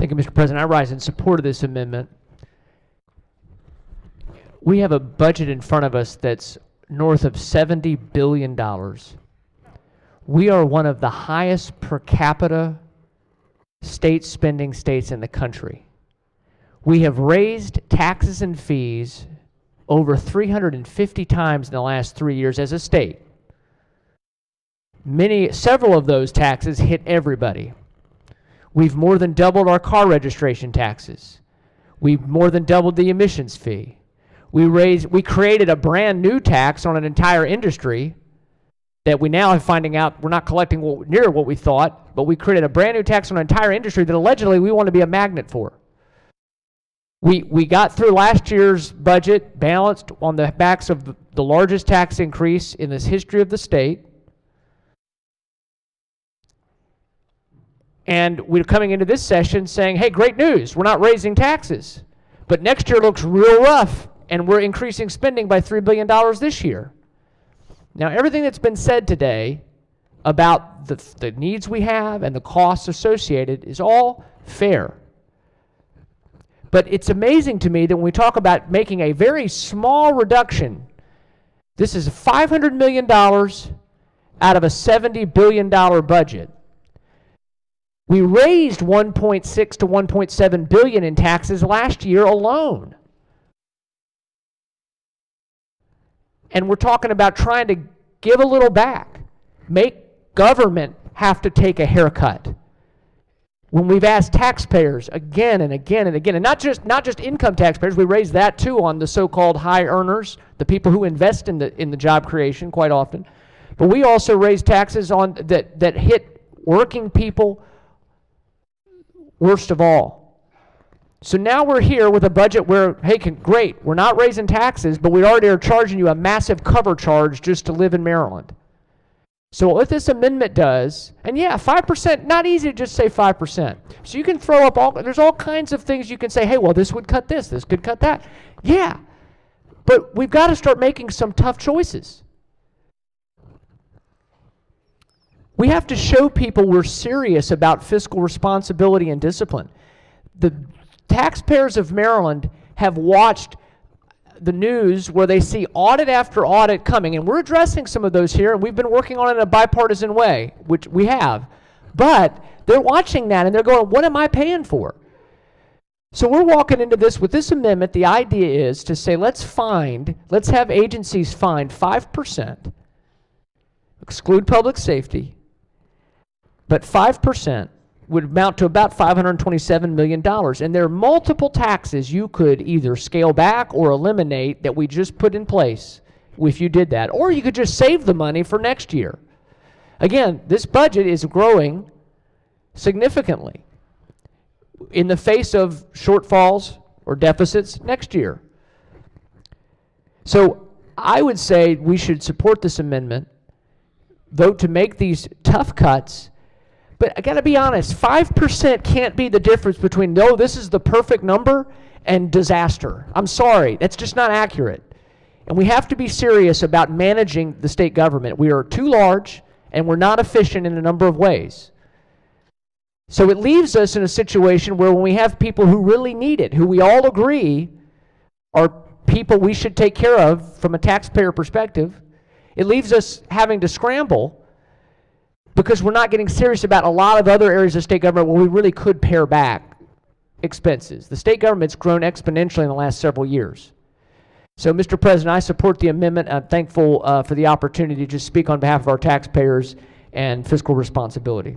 Thank you, Mr. President. I rise in support of this amendment. We have a budget in front of us that's north of $70 billion. We are one of the highest per capita state spending states in the country. We have raised taxes and fees over 350 times in the last 3 years as a state. Several of those taxes hit everybody. We've more than doubled our car registration taxes. We've more than doubled the emissions fee. We created a brand new tax on an entire industry that we now are finding out we're not collecting near what we thought, but we created a brand new tax on an entire industry that allegedly we want to be a magnet for. We got through last year's budget balanced on the backs of the largest tax increase in this history of the state. And we're coming into this session saying, hey, great news, we're not raising taxes. But next year looks real rough, and we're increasing spending by $3 billion this year. Now, everything that's been said today about the needs we have and the costs associated is all fair. But it's amazing to me that when we talk about making a very small reduction, this is $500 million out of a $70 billion budget. We raised $1.6 to $1.7 billion in taxes last year alone. And we're talking about trying to give a little back, make government have to take a haircut. When we've asked taxpayers again and again and again, and not just income taxpayers, we raise that too on the so-called high earners, the people who invest in the job creation quite often. But we also raise taxes on that hit working people worst of all. So now we're here with a budget where, hey, great, we're not raising taxes, but we already are charging you a massive cover charge just to live in Maryland. So what this amendment does, and yeah, 5%, not easy to just say 5%. So you can throw up there's all kinds of things you can say, hey, well, this would cut this could cut that. Yeah, but we've got to start making some tough choices. We have to show people we're serious about fiscal responsibility and discipline. The taxpayers of Maryland have watched the news where they see audit after audit coming, and we're addressing some of those here, and we've been working on it in a bipartisan way, which we have. But they're watching that, and they're going, what am I paying for? So we're walking into this with this amendment. The idea is to say, let's have agencies find 5%, exclude public safety, but 5% would amount to about $527 million. And there are multiple taxes you could either scale back or eliminate that we just put in place if you did that. Or you could just save the money for next year. Again, this budget is growing significantly in the face of shortfalls or deficits next year. So I would say we should support this amendment, vote to make these tough cuts. But I got to be honest, 5% can't be the difference between, no, this is the perfect number, and disaster. I'm sorry, that's just not accurate. And we have to be serious about managing the state government. We are too large, and we're not efficient in a number of ways. So it leaves us in a situation where when we have people who really need it, who we all agree are people we should take care of from a taxpayer perspective, it leaves us having to scramble because we're not getting serious about a lot of other areas of state government where we really could pare back expenses. The state government's grown exponentially in the last several years. So, Mr. President, I support the amendment. I'm thankful for the opportunity to just speak on behalf of our taxpayers and fiscal responsibility.